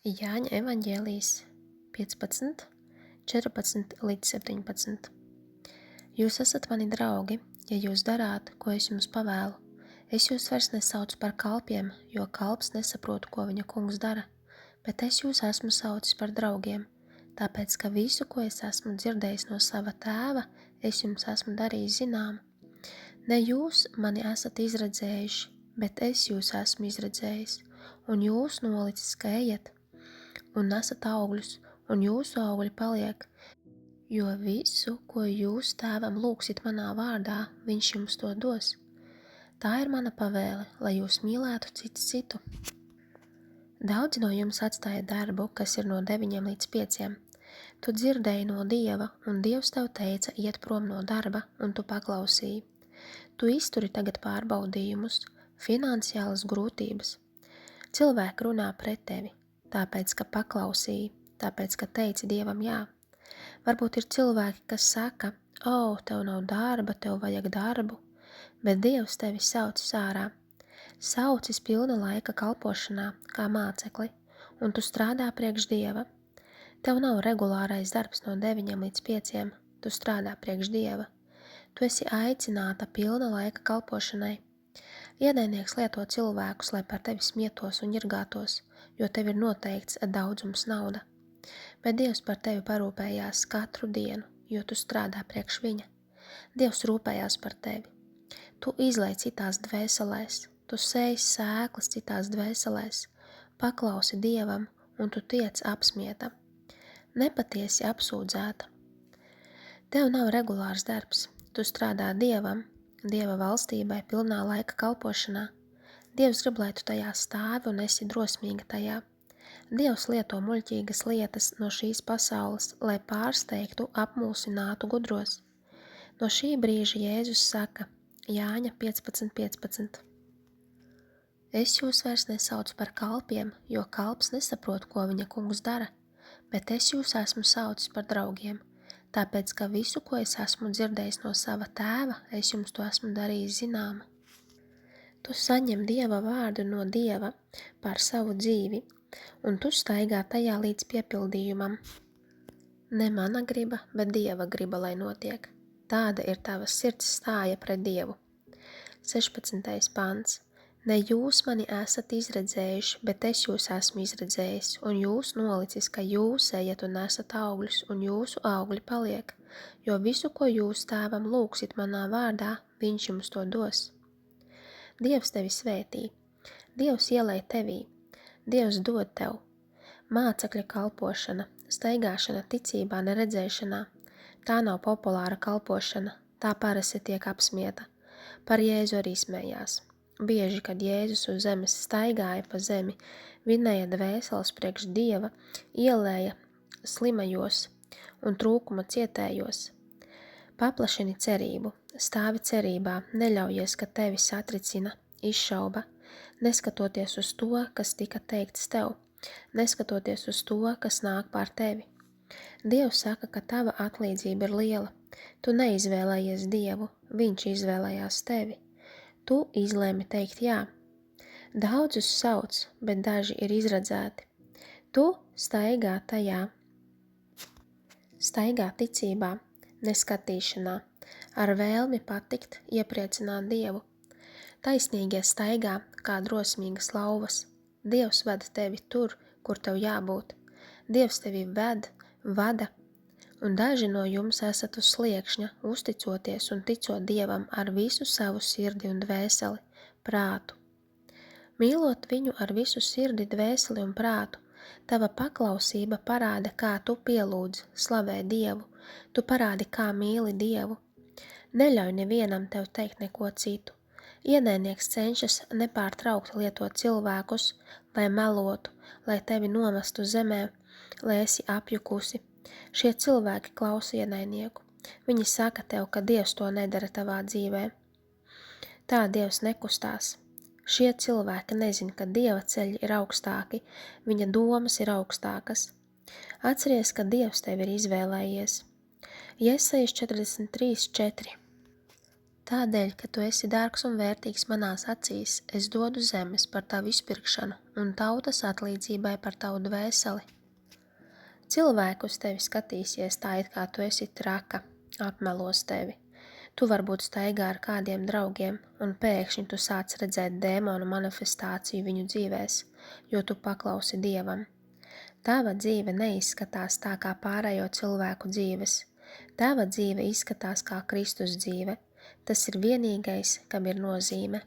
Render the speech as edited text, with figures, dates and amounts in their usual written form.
Jāņa evaņģēlijas 15, 14 līdz 17. Jūs esat mani draugi, ja jūs darāt, ko es jums pavēlu. Es jūs vairs nesaucu par kalpiem, jo kalps nesaprot, ko viņa kungs dara, bet es jūs esmu saucis par draugiem, tāpēc, ka visu, ko es esmu dzirdējis no sava tēva, es jums esmu darījis zinām. Ne jūs mani esat izredzējuši, bet es jūs esmu izredzējis, un jūs nolicis, ka ejat un nesat augļus, un jūsu augļi paliek, jo visu, ko jūs tēvam lūgsit manā vārdā, viņš jums to dos. Tā ir mana pavēle, lai jūs mīlētu cits citu. Daudzi no jums atstāja darbu, kas ir no 9 līdz 5. Tu dzirdēji no Dieva, un Dievs tev teica iet prom no darba, un tu paklausīji. Tu izturi tagad pārbaudījumus, finansiālas grūtības. Cilvēki runā pret tevi, tāpēc, ka paklausīji, tāpēc, ka teici Dievam jā. Varbūt ir cilvēki, kas saka, tev nav darba, tev vajag darbu, bet Dievs tevi saucis ārā. Saucis pilna laika kalpošanā, kā mācekli, un tu strādā priekš Dieva. Tev nav regulārais darbs no 9 līdz 5, tu strādā priekš Dieva. Tu esi aicināta pilna laika kalpošanai. Ienaidnieks lieto cilvēkus, lai par tevi smietos un ņirgātos, jo tev ir noteikts daudzums nauda. Bet Dievs par tevi parūpējās katru dienu, jo tu strādā priekš viņa. Dievs rūpējās par tevi. Tu izlej citās dvēselēs, tu sēji sēklas citās dvēselēs, paklausi Dievam un tu tiec apsmieta. Nepatiesi apsūdzēta. Tev nav regulārs darbs, tu strādā Dievam, Dieva valstībai pilnā laika kalpošanā. Dievs grib, lai tu tajā stāvi un esi drosmīga tajā. Dievs lieto muļķīgas lietas no šīs pasaules, lai pārsteigtu, apmulsinātu gudros. No šī brīža Jēzus saka, Jāņa 15:15. Es jūs vairs nesaucu par kalpiem, jo kalps nesaprot, ko viņa kungs dara, bet es jūs esmu saucis par draugiem, tāpēc, ka visu, ko es esmu dzirdējis no sava tēva, es jums to esmu darījis zināma. Tu saņem Dieva vārdu no Dieva par savu dzīvi, un tu staigā tajā līdz piepildījumam. Ne mana griba, bet Dieva griba, lai notiek. Tāda ir tava sirds stāja pret Dievu. 16. pants. Ne jūs mani esat izredzējuši, bet es jūs esmu izredzējis, un jūs nolicis, ka jūs ejat un nesat augļus, un jūsu augļi paliek, jo visu, ko jūs tēvam lūgsit manā vārdā, viņš jums to dos. Dievs tevi svētī, Dievs ielej tevī, Dievs dod tev. Mācekļa kalpošana, staigāšana ticībā, neredzēšanā. Tā nav populāra kalpošana, tā parasti tiek apsmieta. Par Jēzu arī smējās. Bieži, kad Jēzus uz zemes staigāja pa zemi, vinēja dvēseles priekš Dieva, ielēja slimajos un trūkuma cietējos. Paplašini cerību, stāvi cerībā, neļaujies, ka tevi satricina, izšauba, neskatoties uz to, kas tika teikts tev, neskatoties uz to, kas nāk pār tevi. Dievs saka, ka tava atlīdzība ir liela. Tu neizvēlējies Dievu, viņš izvēlējās tevi. Tu izlēmi teikt jā. Daudzus sauc, bet daži ir izredzēti. Tu staigā tajā. Staigā ticībā, neskatīšanā, ar vēlmi patikt, iepriecināt Dievu. Taisnīgie staigā kā drosmīgas lauvas. Dievs vada tevi tur, kur tev jābūt. Dievs tevi vada, un daži no jums esat uz sliekšņa, uzticoties un ticot Dievam ar visu savu sirdi un dvēseli, prātu. Mīlot viņu ar visu sirdi, dvēseli un prātu, tava paklausība parāda, kā tu pielūdz, slavē Dievu, tu parādi, kā mīli Dievu. Neļauj nevienam tev teikt neko citu. Ienaidnieks cenšas nepārtraukti lietot cilvēkus, lai melotu, lai tevi nomestu zemē, lai esi apjukusi. Šie cilvēki klausa ienaidnieku. Viņi saka tev, ka Dievs to nedara tavā dzīvē. Tā Dievs nekustās. Šie cilvēki nezin, ka Dieva ceļi ir augstāki, viņa domas ir augstākas. Atceries, ka Dievs tevi ir izvēlējies. Jesajas 43:4. Tādēļ, ka tu esi dārgs un vērtīgs manās acīs, es dodu zemes par tavu izpirkšanu un tautas atlīdzībai par tavu dvēseli. Cilvēki uz tevi skatīsies tā, it kā tu esi traka, apmelos tevi. Tu varbūt staigā ar kādiem draugiem, un pēkšņi tu sāc redzēt dēmonu manifestāciju viņu dzīvēs, jo tu paklausi Dievam. Tava dzīve neizskatās tā kā pārējo cilvēku dzīves. Tava dzīve izskatās kā Kristus dzīve. Tas ir vienīgais, kam ir nozīme.